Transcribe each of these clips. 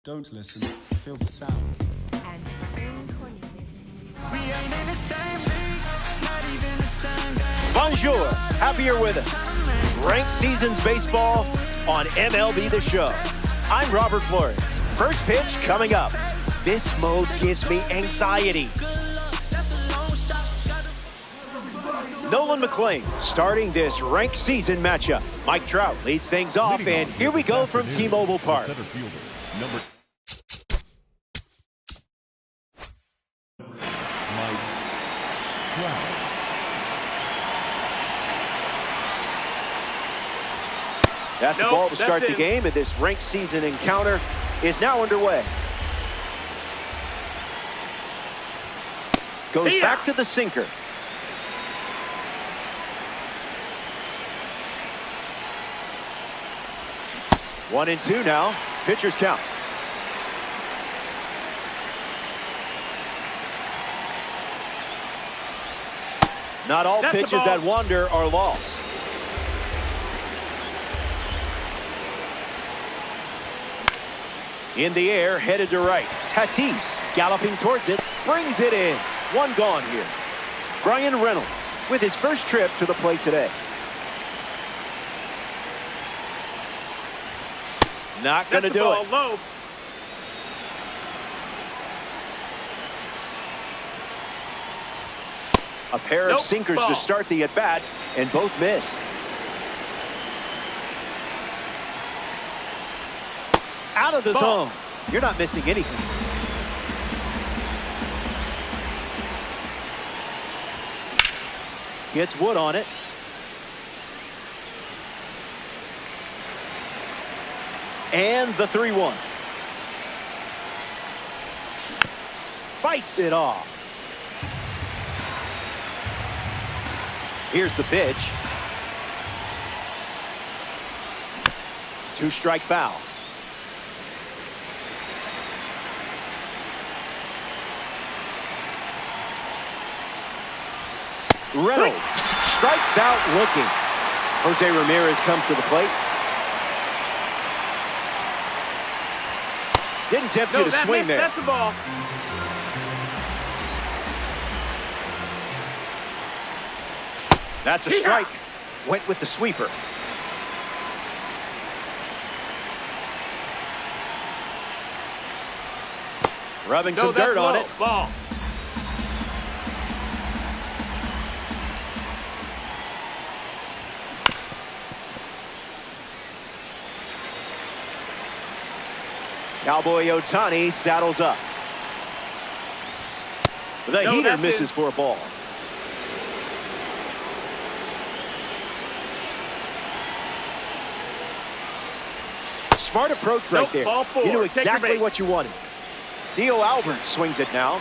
Don't listen, feel the sound. And we ain't in the same league, not even the same game. Bonjour, happy you're with us. Ranked Seasons Baseball on MLB The Show. I'm Robert Flores. First pitch coming up. This mode gives me anxiety. Nolan McLean starting this ranked season matchup. Mike Trout leads things off, and here we go from T-Mobile Park. That's a ball to start the game, and this ranked season encounter is now underway. Goes back to the sinker. One and two now. Pitcher's count. Not all pitches that wander are lost. In the air, headed to right. Tatis galloping towards it, brings it in. One gone here. Brian Reynolds with his first trip to the plate today. Not going to do it. Low. A pair of sinkers to start the at-bat, and both missed. Out of the zone. You're not missing anything. Gets wood on it. And the 3-1. Fights it off. Here's the pitch. 2-strike foul. Reynolds strikes out looking. Jose Ramirez comes to the plate. Didn't tempt you to swing there. That's the ball. That's a strike. Went with the sweeper. Rubbing some dirt on it. Ball. Cowboy Ohtani saddles up. The heater misses for a ball. Smart approach right there. You knew exactly what you wanted. Theo Albert swings it now.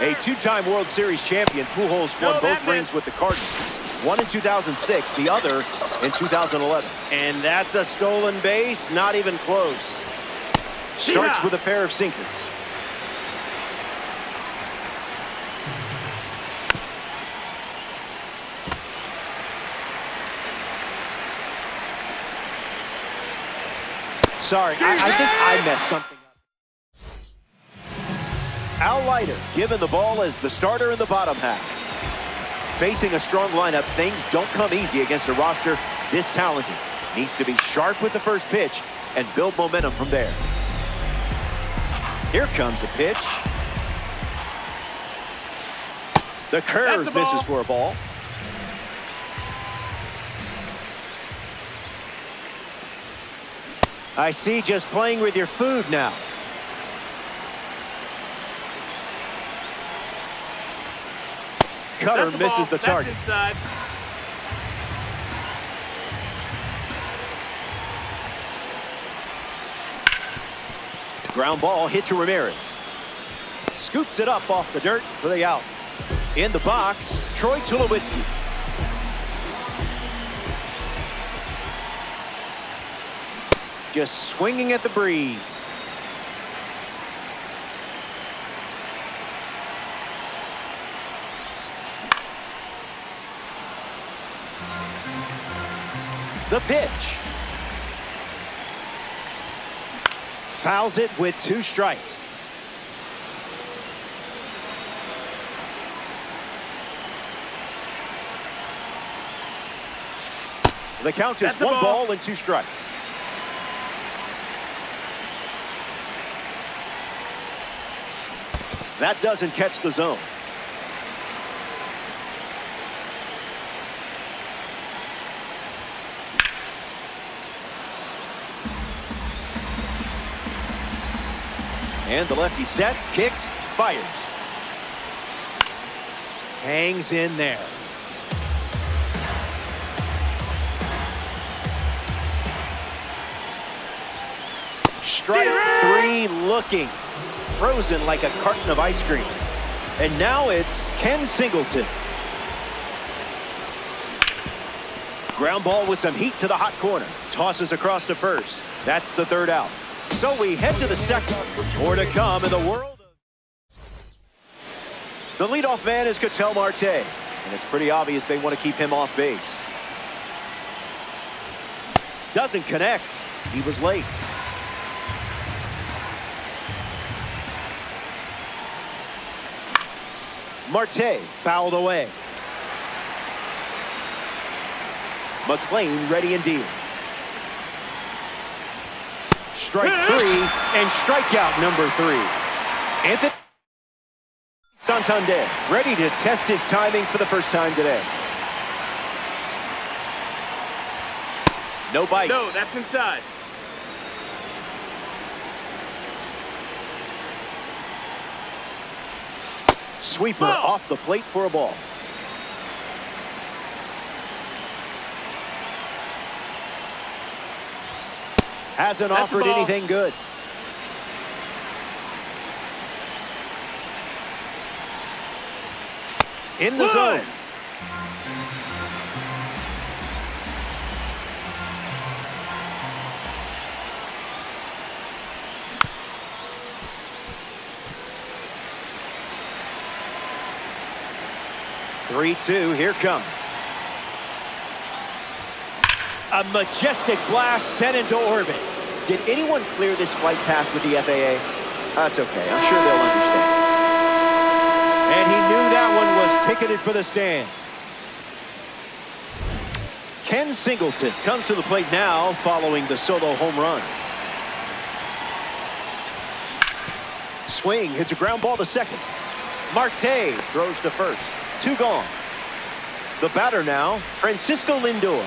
A two-time World Series champion, Pujols won both rings with the Cardinals. One in 2006, the other in 2011. And that's a stolen base, not even close. Starts with a pair of sinkers. Sorry, I think I messed something up. Al Leiter given the ball as the starter in the bottom half. Facing a strong lineup, things don't come easy against a roster this talented. Needs to be sharp with the first pitch and build momentum from there. Here comes a pitch. The curve misses for a ball. I see, just playing with your food now. Cutter misses the target. Ground ball hit to Ramirez. Scoops it up off the dirt for the out. In the box, Troy Tulowitzki. Just swinging at the breeze. The pitch. Fouls it with 2 strikes. The count is 1 ball and 2 strikes. That doesn't catch the zone. And the lefty sets, kicks, fires. Hangs in there. Strike 3 looking. Frozen like a carton of ice cream. And now it's Ken Singleton. Ground ball with some heat to the hot corner. Tosses across to first. That's the 3rd out. So we head to the 2nd. More to come in the world. The leadoff man is Ketel Marte. And it's pretty obvious they want to keep him off base. Doesn't connect. He was late. Marte fouled away. McLean ready and deals. Strike 3 and strikeout number 3. Anthony Santander ready to test his timing for the first time today. No bite. No, that's inside. Sweeper off the plate for a ball. Hasn't offered anything good. In the zone. Three-two, here comes. A majestic blast sent into orbit. Did anyone clear this flight path with the FAA? That's okay, I'm sure they'll understand. And he knew that one was ticketed for the stands. Ken Singleton comes to the plate now following the solo home run. Swing, hits a ground ball to second. Marte throws to first. 2 gone. The batter now, Francisco Lindor.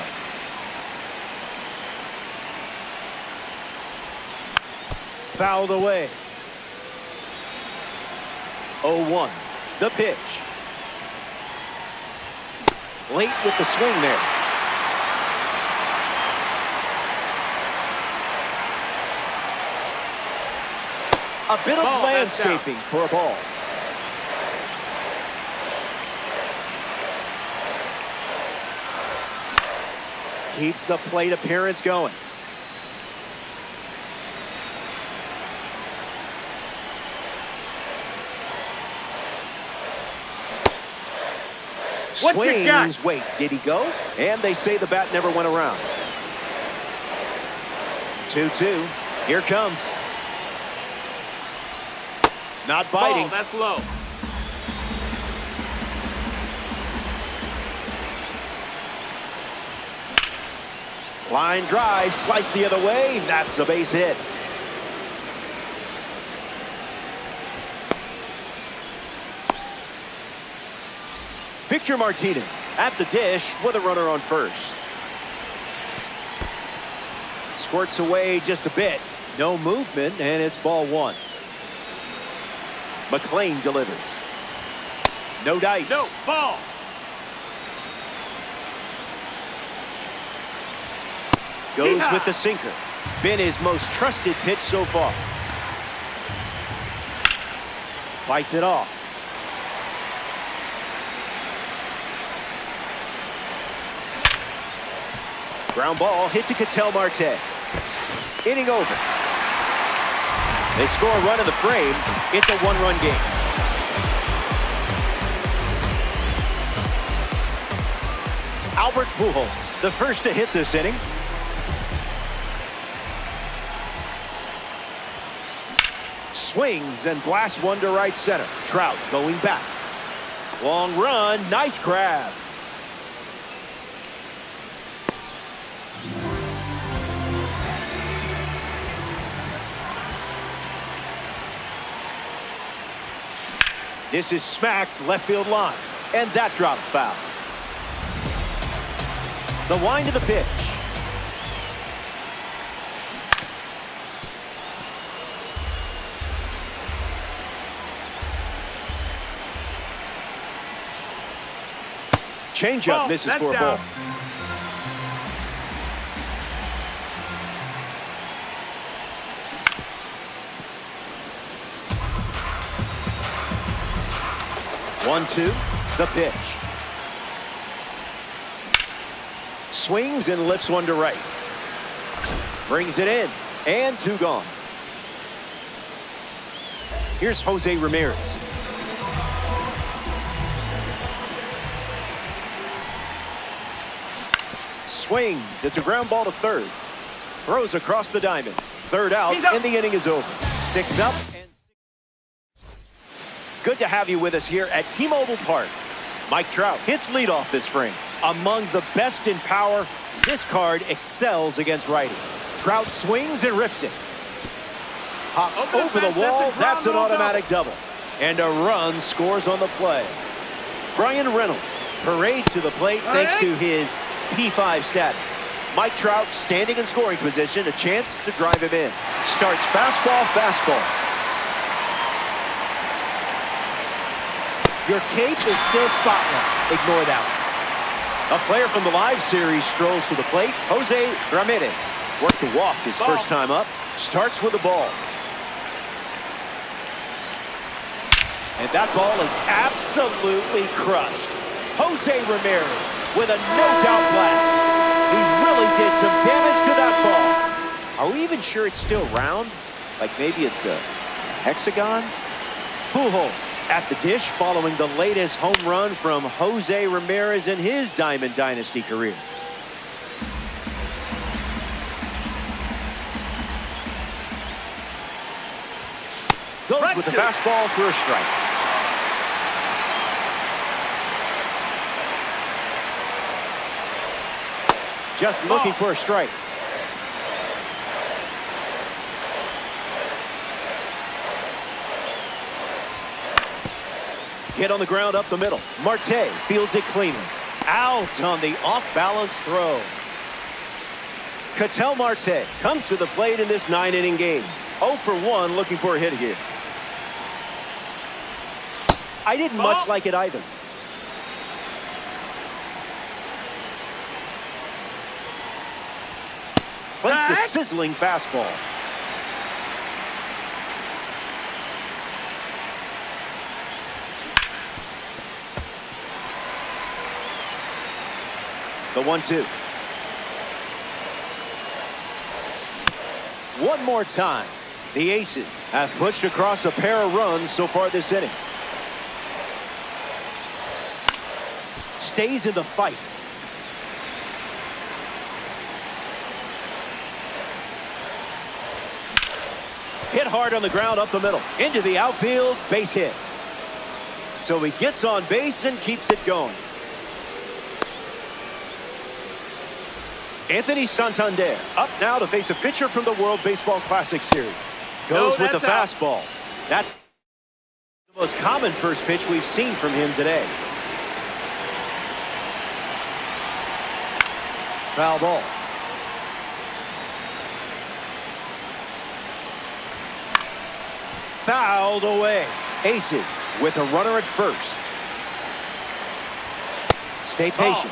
Fouled away. 0-1. The pitch. Late with the swing there. A bit of landscaping for a ball. Keeps the plate appearance going. Swings, wait, did he go? And they say the bat never went around. 2-2, here comes. Not biting. That's low. Line drive, slice the other way. That's a base hit. Victor Martinez at the dish with a runner on first. Squirts away just a bit. No movement, and it's ball 1. McLean delivers. No dice. No, ball. Goes with the sinker. Been his most trusted pitch so far. Bites it off. Ground ball hit to Ketel Marte. Inning over. They score a run in the frame. It's a 1-run game. Albert Pujols, the first to hit this inning. Swings and blasts one to right center. Trout going back. Long run, nice grab. This is smacked left field line, and that drops foul. The wind of the pitch. Changeup misses for a ball. One-two, the pitch. Swings and lifts one to right. Brings it in, and two gone. Here's Jose Ramirez. Swings, it's a ground ball to third. Throws across the diamond. Third out, and the inning is over. 6 up. Good to have you with us here at T-Mobile Park. Mike Trout hits leadoff this frame. Among the best in power, this card excels against righties. Trout swings and rips it. Hops over the wall. That's an automatic double. And a run scores on the play. Brian Reynolds parades to the plate thanks to his P5 status. Mike Trout standing in scoring position, a chance to drive him in. Starts fastball. Your cape is still spotless. Ignore that one. A player from the live series strolls to the plate. Jose Ramirez worked to walk his first time up. Starts with a ball. And that ball is absolutely crushed. Jose Ramirez with a no-doubt blast. He really did some damage to that ball. Are we even sure it's still round? Like maybe it's a hexagon? Pujols at the dish following the latest home run from Jose Ramirez in his Diamond Dynasty career. Goes with the fastball for a strike. Just looking for a strike. Hit on the ground up the middle. Marte fields it cleanly. Out on the off-balance throw. Ketel Marte comes to the plate in this 9-inning game. 0 for 1, looking for a hit here. I didn't much like it either. Plates a sizzling fastball. The 1-2. One more time. The Aces have pushed across a pair of runs so far this inning. Stays in the fight. Hit hard on the ground up the middle. Into the outfield, base hit. So he gets on base and keeps it going. Anthony Santander up now to face a pitcher from the World Baseball Classic Series. Goes with the fastball. That's the most common first pitch we've seen from him today. Foul ball. Fouled away. Aces with a runner at first. Stay patient.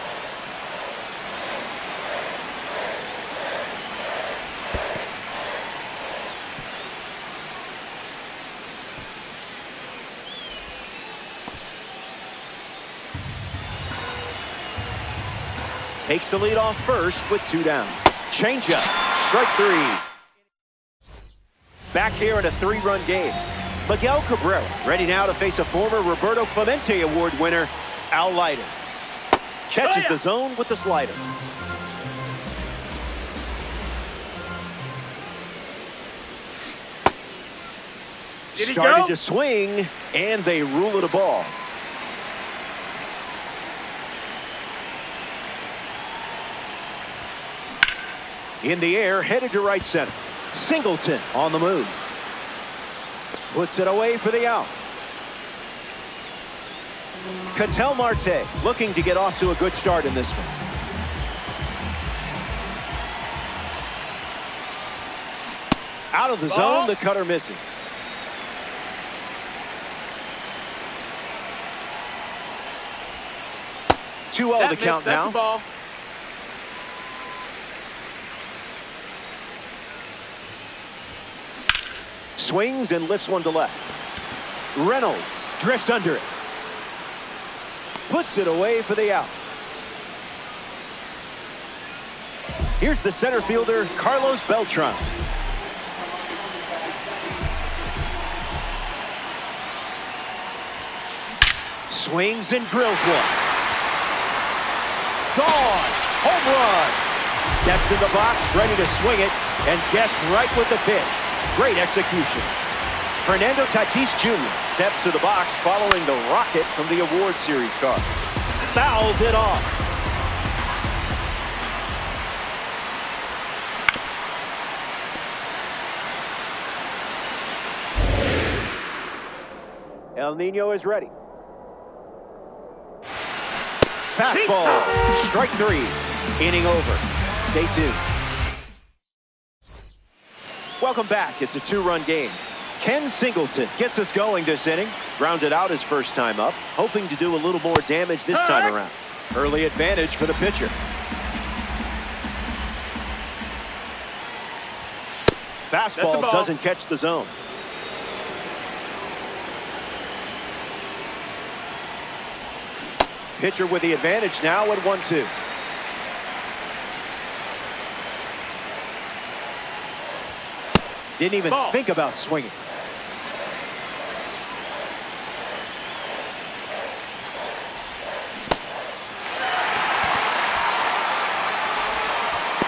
Takes the lead off first with 2 down. Changeup, strike 3. Back here in a 3-run game. Miguel Cabrera ready now to face a former Roberto Clemente Award winner, Al Leiter. Catches the zone with the slider. Started to swing, and they rule it a ball. In the air, headed to right center. Singleton on the move. Puts it away for the out. Ketel Marte looking to get off to a good start in this one. Out of the zone, the cutter misses. Two 2-0 the count now. Ball. Swings and lifts one to left. Reynolds drifts under it. Puts it away for the out. Here's the center fielder, Carlos Beltran. Swings and drills one. Gone. Home run. Stepped in the box, ready to swing it, and guessed right with the pitch. Great execution. Fernando Tatis Jr. steps to the box following the rocket from the award series card. Fouls it off. El Nino is ready. Fastball. Strike three. Inning over. Stay tuned. Welcome back. It's a two-run game. Ken Singleton gets us going this inning. Grounded out his first time up. Hoping to do a little more damage this time around. Early advantage for the pitcher. Fastball doesn't catch the zone. Pitcher with the advantage now at 1-2. Didn't even think about swinging.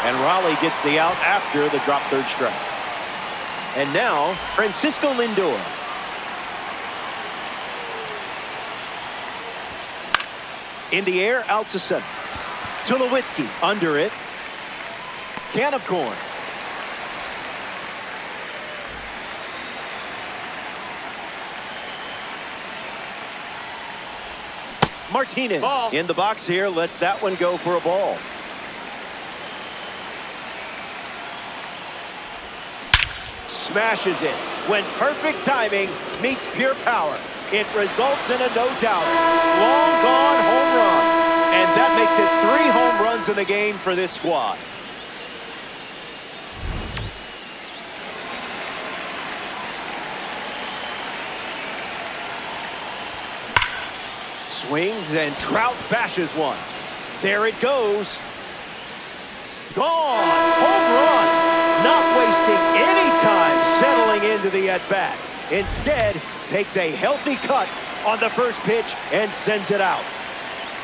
And Raleigh gets the out after the drop third strike. And now Francisco Lindor. In the air, out to center. Tulowitzki under it. Can of corn. Martinez in the box here, lets that one go for a ball. Smashes it when perfect timing meets pure power. It results in a no doubt long gone home run, and that makes it 3 home runs in the game for this squad. Swings and Trout bashes one. There it goes. Gone. Home run. Not wasting any time settling into the at-bat. Instead, takes a healthy cut on the first pitch and sends it out.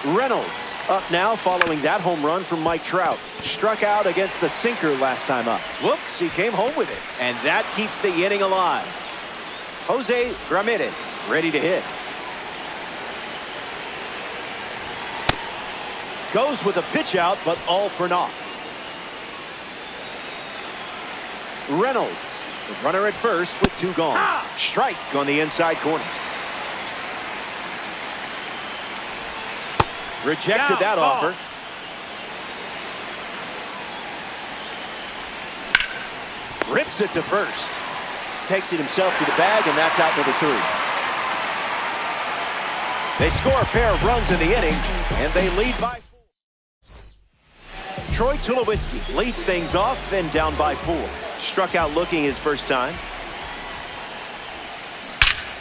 Reynolds up now following that home run from Mike Trout. Struck out against the sinker last time up. Whoops, he came home with it. And that keeps the inning alive. Jose Ramirez ready to hit. Goes with a pitch out, but all for naught. Reynolds, the runner at first with 2 gone. Strike on the inside corner. Rejected that offer. Rips it to first. Takes it himself to the bag, and that's out number 3. They score a pair of runs in the inning, and they lead by 4. Troy Tulowitzki leads things off and down by 4. Struck out looking his first time.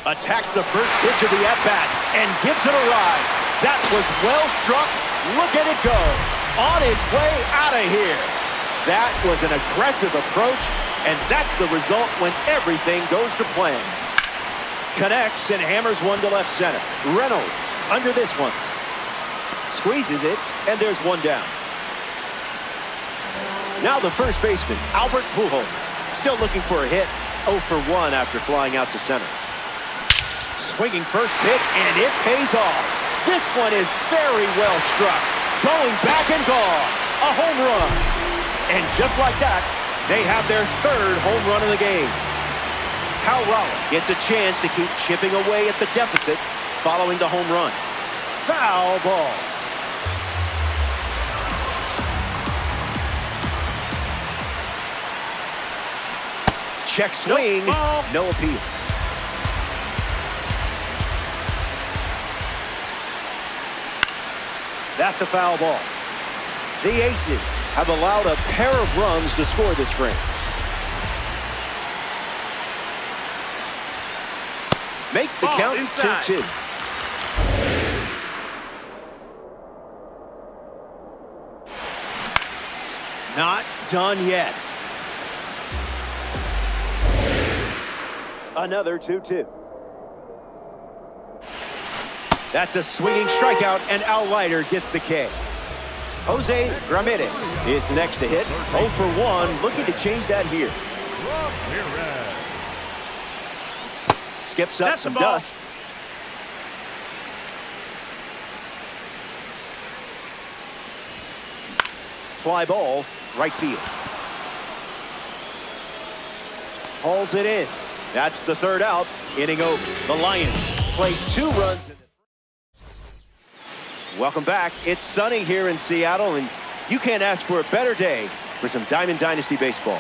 Attacks the first pitch of the at-bat and gives it a ride. That was well struck. Look at it go. On its way out of here. That was an aggressive approach, and that's the result when everything goes to plan. Connects and hammers one to left center. Reynolds under this one. Squeezes it, and there's one down. Now the first baseman, Albert Pujols, still looking for a hit. 0 for 1 after flying out to center. Swinging first pitch, and it pays off. This one is very well struck. Going back and gone. A home run. And just like that, they have their third home run of the game. Cal Raleigh gets a chance to keep chipping away at the deficit following the home run. Foul ball. Check swing. No appeal. That's a foul ball. The Aces have allowed a pair of runs to score this frame. Makes the count 2-2. Not done yet. Another 2-2. That's a swinging strikeout, and Al Leiter gets the K. Jose Ramirez is next to hit. 0 for 1, looking to change that here. Skips up some dust. Fly ball, right field. Hauls it in. That's the third out, inning over. The Lions play 2 runs. Welcome back. It's sunny here in Seattle, and you can't ask for a better day for some Diamond Dynasty baseball.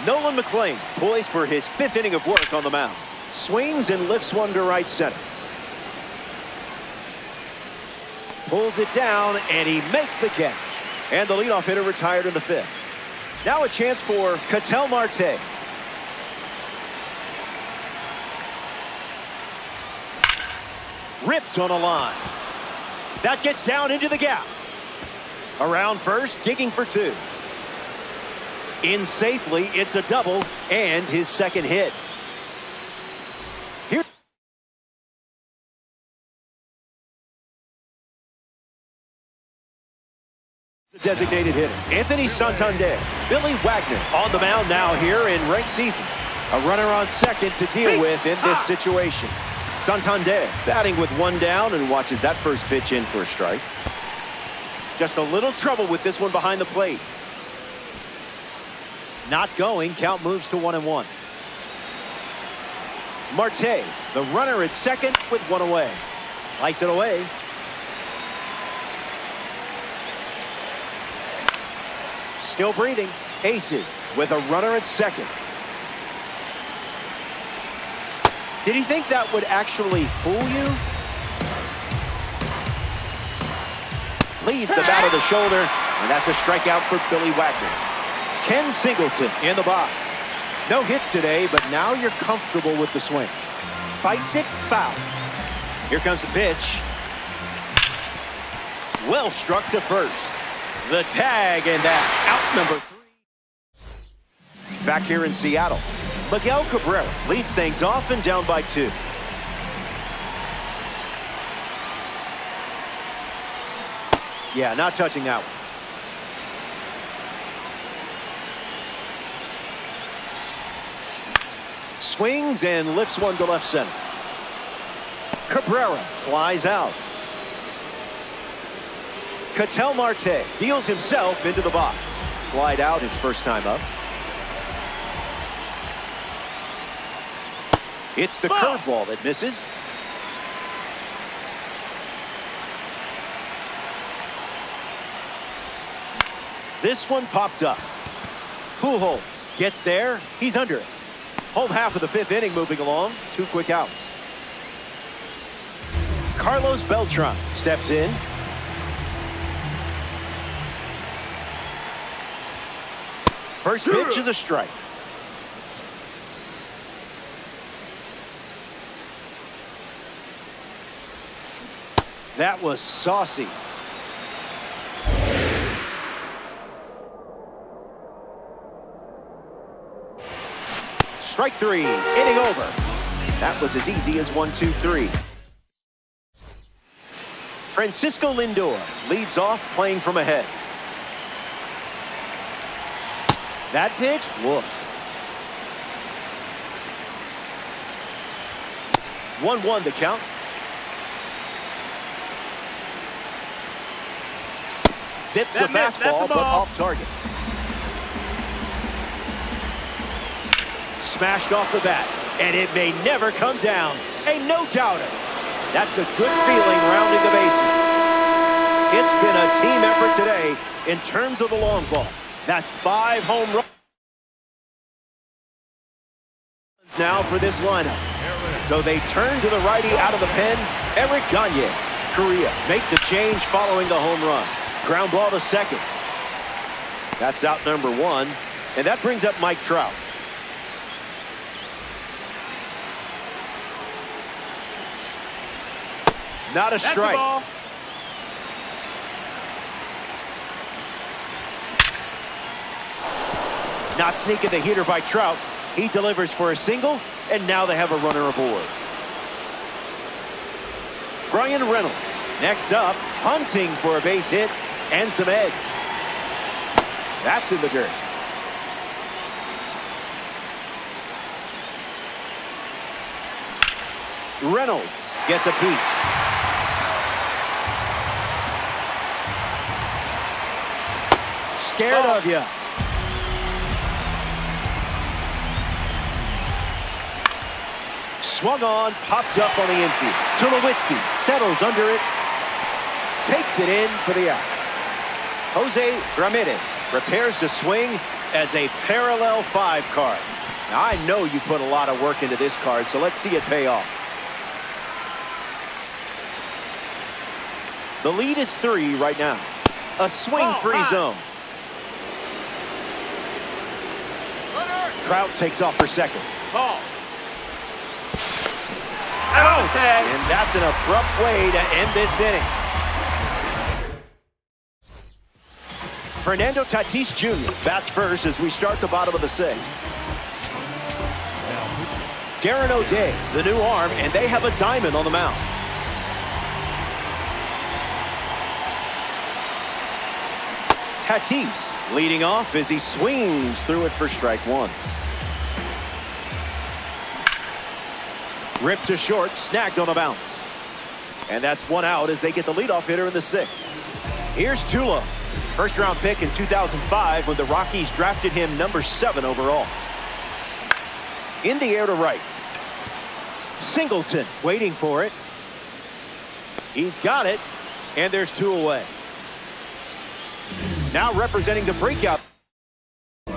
Nolan McLean poised for his 5th inning of work on the mound. Swings and lifts one to right center. Pulls it down, and he makes the catch. And the leadoff hitter retired in the 5th. Now a chance for Ketel Marte. Ripped on a line. That gets down into the gap. Around first, digging for 2. In safely, it's a double and his second hit. Here. The designated hitter, Anthony Santander. Billy Wagner on the mound now here in ranked season. A runner on second to deal with in this situation. Santander batting with 1 down and watches that first pitch in for a strike. Just a little trouble with this one behind the plate. Not going. Count moves to 1-1. Marte, the runner at second with 1 away. Lights it away. Still breathing. Aces with a runner at second. Did he think that would actually fool you? Leads the bat of the shoulder, and that's a strikeout for Billy Wagner. Ken Singleton in the box. No hits today, but now you're comfortable with the swing. Fights it, foul. Here comes the pitch. Well struck to first. The tag, and that's out number 3. Back here in Seattle, Miguel Cabrera leads things off and down by 2. Yeah, not touching that one. Swings and lifts one to left center. Cabrera flies out. Ketel Marte deals himself into the box. Flied out his first time up. It's the curveball that misses. This one popped up. Pujols gets there. He's under it. Home half of the 5th inning moving along. 2 quick outs. Carlos Beltran steps in. First pitch is a strike. That was saucy. Strike 3, inning over. That was as easy as 1, 2, 3. Francisco Lindor leads off playing from ahead. That pitch, woof. 1-1 the count. Zips a fastball, but off target. Smashed off the bat, and it may never come down. A no-doubter. That's a good feeling rounding the bases. It's been a team effort today in terms of the long ball. That's 5 home runs now for this lineup. So they turn to the righty out of the pen, Eric Gagne. Korea make the change following the home run. Ground ball to second. That's out number 1, and that brings up Mike Trout. Not a strike. Not sneaking the heater by Trout. He delivers for a single, and now they have a runner aboard. Brian Reynolds next up, hunting for a base hit and some eggs. That's in the dirt. Reynolds gets a piece. Scared of you. Swung on, popped up on the infield. Tulowitzki settles under it. Takes it in for the out. Jose Ramirez prepares to swing as a parallel 5 card. Now, I know you put a lot of work into this card, so let's see it pay off. The lead is 3 right now. A swing-free zone. Trout takes off for second. Ball. Out! And that's an abrupt way to end this inning. Fernando Tatis Jr. bats first as we start the bottom of the 6th. Darren O'Day, the new arm, and they have a diamond on the mound. Tatis leading off as he swings through it for strike 1. Ripped to short, snagged on a bounce. And that's 1 out as they get the leadoff hitter in the 6th. Here's Tulo. First-round pick in 2005 when the Rockies drafted him number 7 overall. In the air to right. Singleton waiting for it. He's got it, and there's 2 away. Now representing the breakout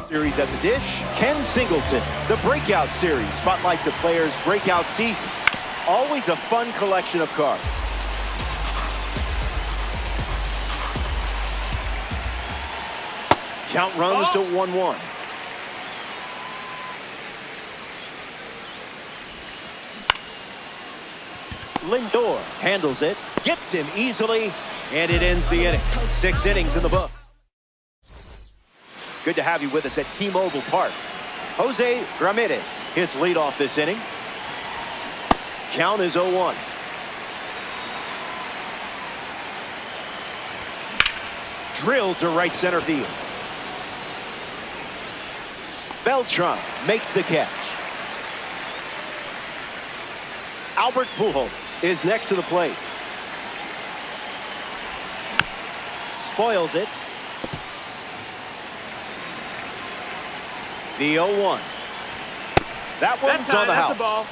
series at the dish, Ken Singleton. The breakout series spotlights a player's breakout season. Always a fun collection of cards. Count runs to 1-1. Lindor handles it, gets him easily, and it ends the inning. 6 innings in the book. Good to have you with us at T-Mobile Park. Jose Ramirez, his leadoff this inning. Count is 0-1. Drilled to right center field. Beltran makes the catch. Albert Pujols is next to the plate. Spoils it. The 0-1. That one's on the house. Ball.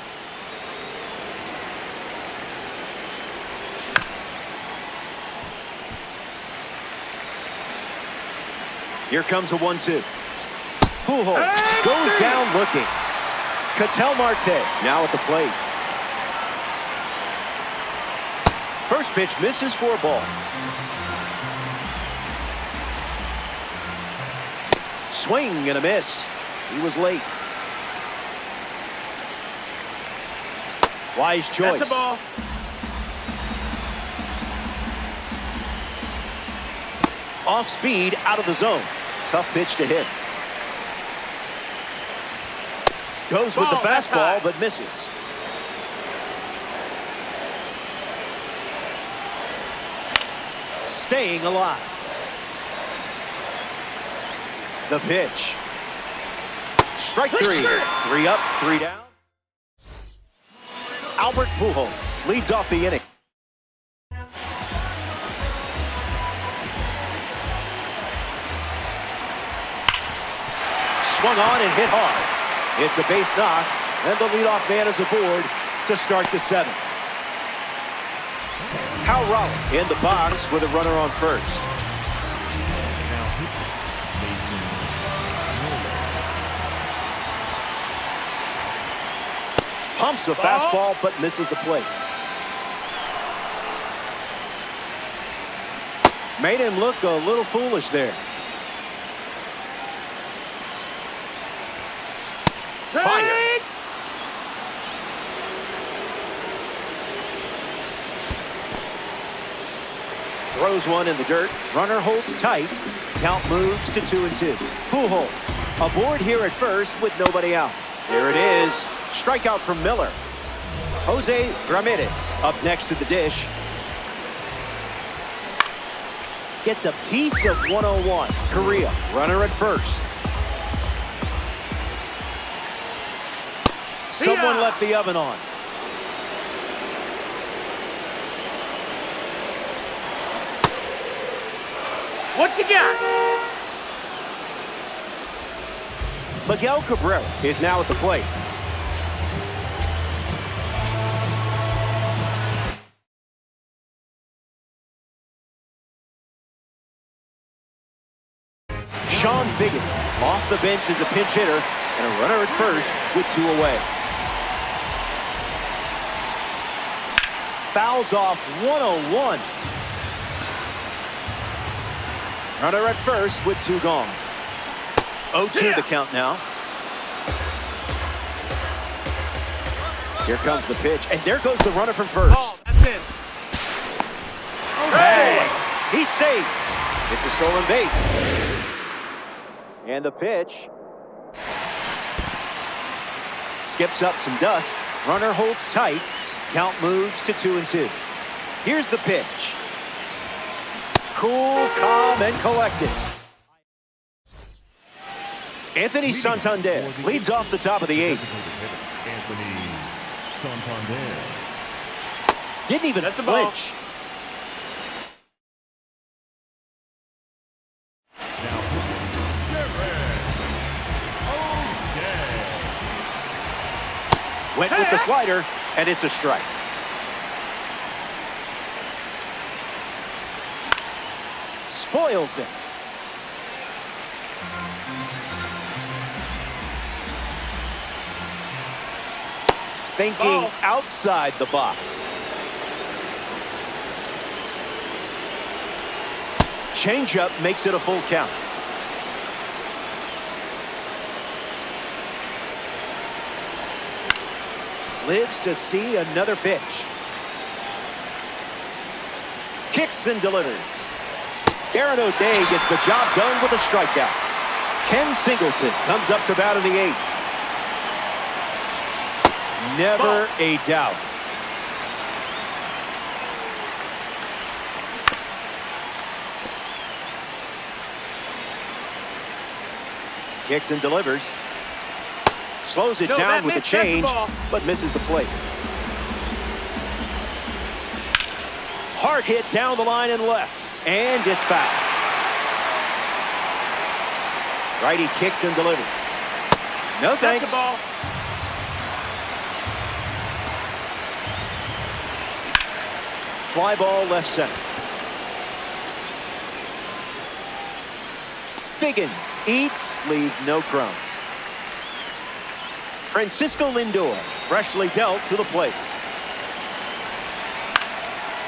Here comes a 1-2. Pujols goes down looking. Ketel Marte now at the plate. First pitch misses for a ball. Swing and a miss. He was late. Wise choice. That's the ball. Off speed, out of the zone. Tough pitch to hit. Goes with the fastball, but misses. Staying alive. The pitch. Strike 3. 3 up, 3 down. Albert Pujols leads off the inning. Swung on and hit hard. It's a base knock, and the leadoff man is aboard to start the seventh. Hal Raleigh in the box with a runner on first. Pumps a fastball, but misses the plate. Made him look a little foolish there. Fire. Throws one in the dirt. Runner holds tight. Count moves to 2-2. Pujols aboard here at first with nobody out. There it is. Strikeout from Miller. Jose Ramirez up next to the dish. Gets a piece of 101. Correa, runner at first. Someone left the oven on. What you got? Miguel Cabrera is now at the plate. Sean Figgin off the bench as a pinch hitter, and a runner at first with 2 away. Fouls off 101. Runner at first with 2 gone. 0-2 the count now. Here comes the pitch, and there goes the runner from first. Oh, that's it. Hey, he's safe. It's a stolen base. And the pitch. Skips up some dust. Runner holds tight. Count moves to 2-2. Here's the pitch. Cool, calm, and collected. Anthony Santander leads off the top of the 8th. Anthony Santander. Didn't even flinch. Went with the slider, and it's a strike. Spoils it. Thinking outside the box. Changeup makes it a full count. Lives to see another pitch. Kicks and delivers. Darren O'Day gets the job done with a strikeout. Ken Singleton comes up to bat in the 8th. Never a doubt. Kicks and delivers. Slows it down with the change, but misses the plate. Hard hit down the line and left, and it's foul. Righty kicks and delivers. No thanks. Fly ball left center. Figgins eats, leave no crumbs. Francisco Lindor, freshly dealt to the plate.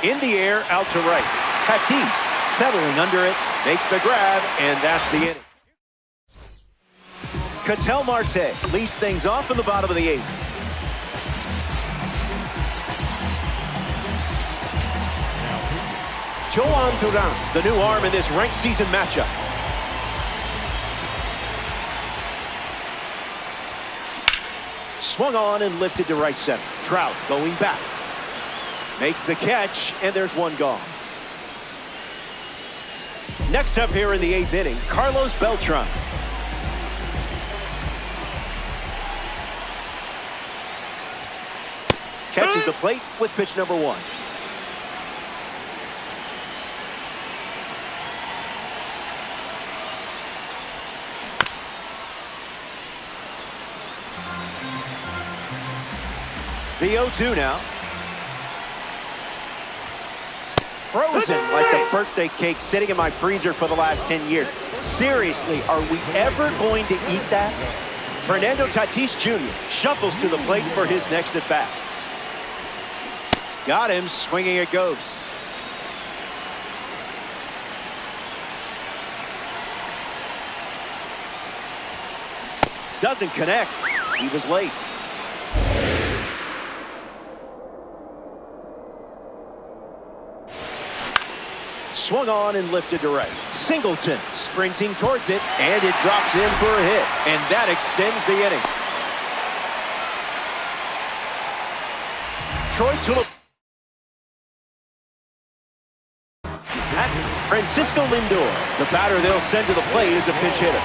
In the air, out to right. Tatis settling under it, makes the grab, and that's the inning. Ketel Marte leads things off in the bottom of the 8th. Joan Duran, the new arm in this ranked season matchup. Swung on and lifted to right center. Trout going back. Makes the catch, and there's one gone. Next up here in the 8th inning, Carlos Beltran. Catches the plate with pitch number 1. The 0-2 now. Frozen like the birthday cake sitting in my freezer for the last 10 years. Seriously, are we ever going to eat that? Fernando Tatis Jr. shuffles to the plate for his next at bat. Got him, swinging it goes. Doesn't connect. He was late. Swung on and lifted to right. Singleton sprinting towards it, and it drops in for a hit, and that extends the inning. Troy Tulip. At Francisco Lindor, the batter they'll send to the plate is a pinch hitter.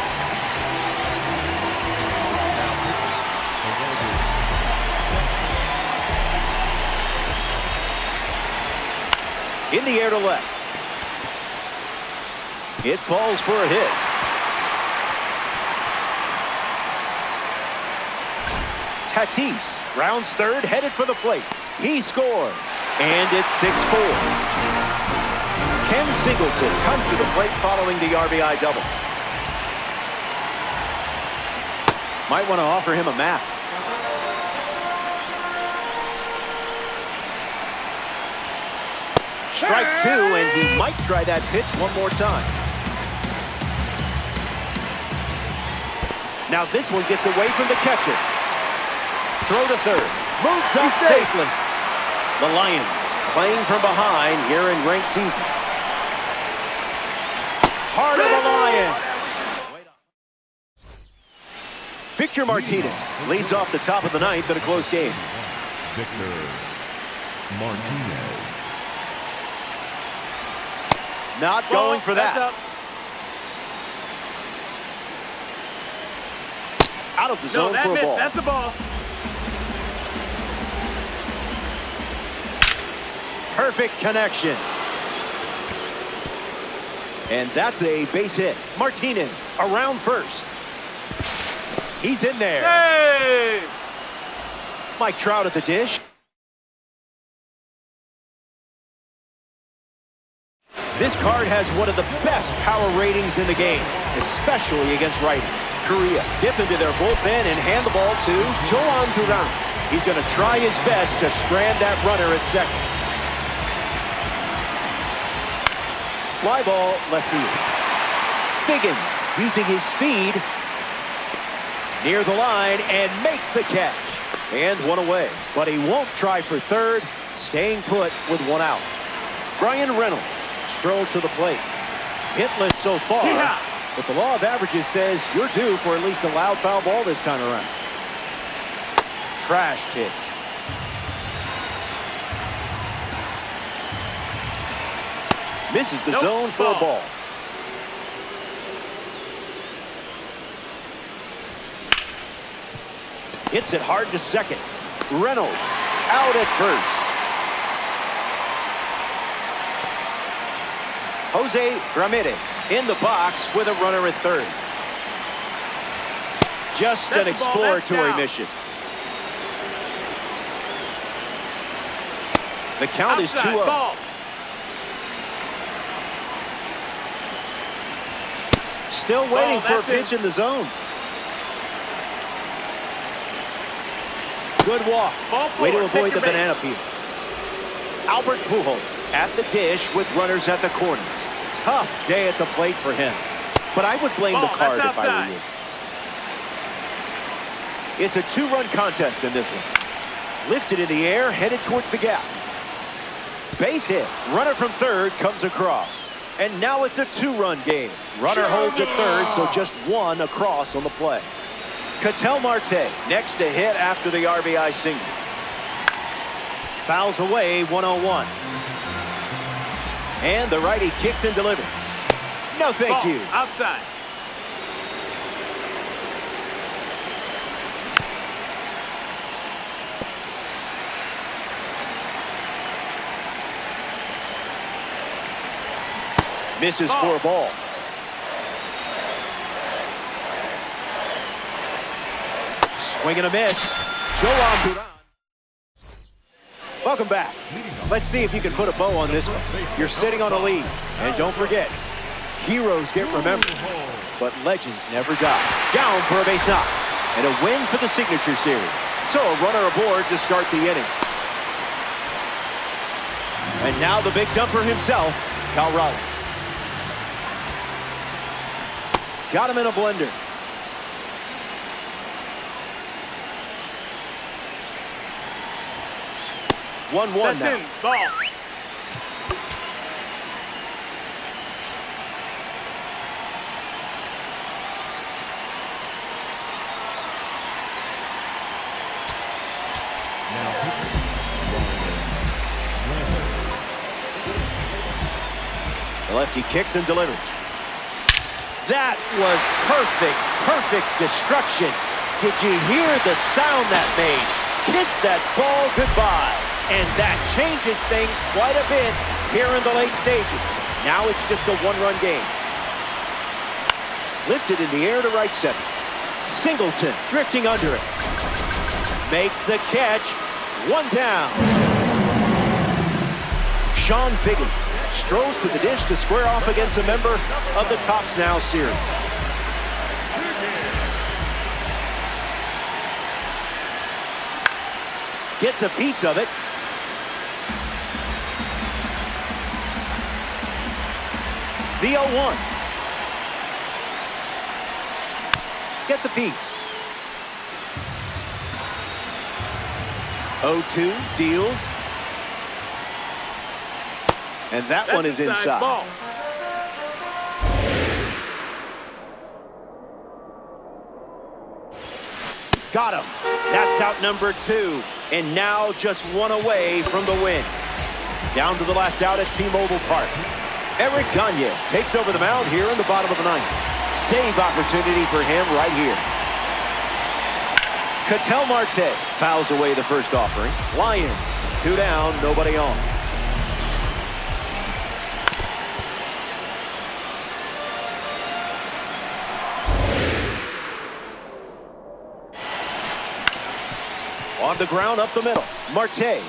In the air to left. It falls for a hit. Tatis rounds third, headed for the plate. He scored, and it's 6-4. Ken Singleton comes to the plate following the RBI double. Might want to offer him a map. Strike 2, and he might try that pitch one more time. Now this one gets away from the catcher. Throw to third. Moves up safely. The Lions playing from behind here in ranked season. Heart of the Lions. Victor Martinez leads off the top of the ninth in a close game. Victor Martinez. Not going for that. Out of the zone for a ball. That's a ball. Perfect connection. And that's a base hit. Martinez around first. He's in there. Hey! Mike Trout at the dish. This card has one of the best power ratings in the game, especially against righties. Korea dip into their bullpen and hand the ball to Joan Duran. He's going to try his best to strand that runner at second. Fly ball left field. Figgins using his speed near the line and makes the catch. And one away, but he won't try for third, staying put with one out. Brian Reynolds strolls to the plate. Hitless so far, but the law of averages says you're due for at least a loud foul ball this time around. Trash pitch. Misses the zone for a ball. Hits it hard to second. Reynolds out at first. Jose Ramirez in the box with a runner at third. Just an exploratory mission. The count is 2-0. Still waiting for a pitch in the zone. Good walk. Way to avoid the banana peel. Albert Pujols at the dish with runners at the corners. Tough day at the plate for him. But I would blame the card if I were you. It's a 2-run contest in this one. Lifted in the air, headed towards the gap. Base hit. Runner from third comes across. And now it's a 2-run game. Runner holds at third, so just one across on the play. Ketel Marte next to hit after the RBI single. Fouls away, 1-0-1. And the righty kicks and delivers. No thank you. Outside. Misses for a ball. Swing and a miss. Joan Duran. Welcome back. Let's see if you can put a bow on this one. You're sitting on a lead. And don't forget, heroes get remembered, but legends never die. Down for a base knock. And a win for the signature series. So a runner aboard to start the inning. And now the big dumper himself, Cal Raleigh. Got him in a blender. One now. Ball. The lefty kicks and delivers. That was perfect destruction. Did you hear the sound that made? Kiss that ball goodbye. And that changes things quite a bit here in the late stages. Now it's just a one-run game. Lifted in the air to right center. Singleton drifting under it. Makes the catch. One down. Sean Figgins strolls to the dish to square off against a member of the Tops Now series. Gets a piece of it. The 0-1. Gets a piece. 0-2 deals. And that one is inside. Ball. Got him. That's out number 2. And now just one away from the win. Down to the last out at T-Mobile Park. Eric Gagne takes over the mound here in the bottom of the ninth. Save opportunity for him right here. Ketel Marte fouls away the first offering. Lions, 2 down, nobody on. On the ground up the middle, Marte.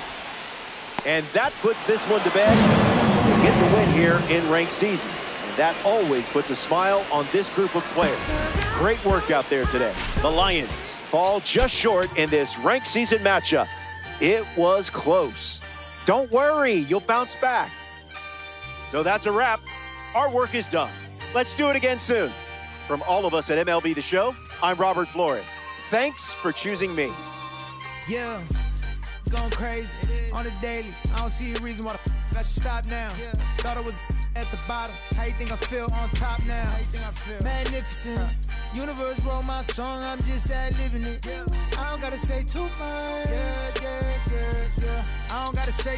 And that puts this one to bed. They get the win here in ranked season. And that always puts a smile on this group of players. Great work out there today. The Lions fall just short in this ranked season matchup. It was close. Don't worry, you'll bounce back. So that's a wrap. Our work is done. Let's do it again soon. From all of us at MLB The Show, I'm Robert Flores. Thanks for choosing me. Yeah, going crazy on the daily. I don't see a reason why I should stop now. Thought I was at the bottom. How you think I feel on top now? How you think I feel? Magnificent. Universe wrote my song, I'm just ad-libbing it. I don't gotta say too much. I don't gotta say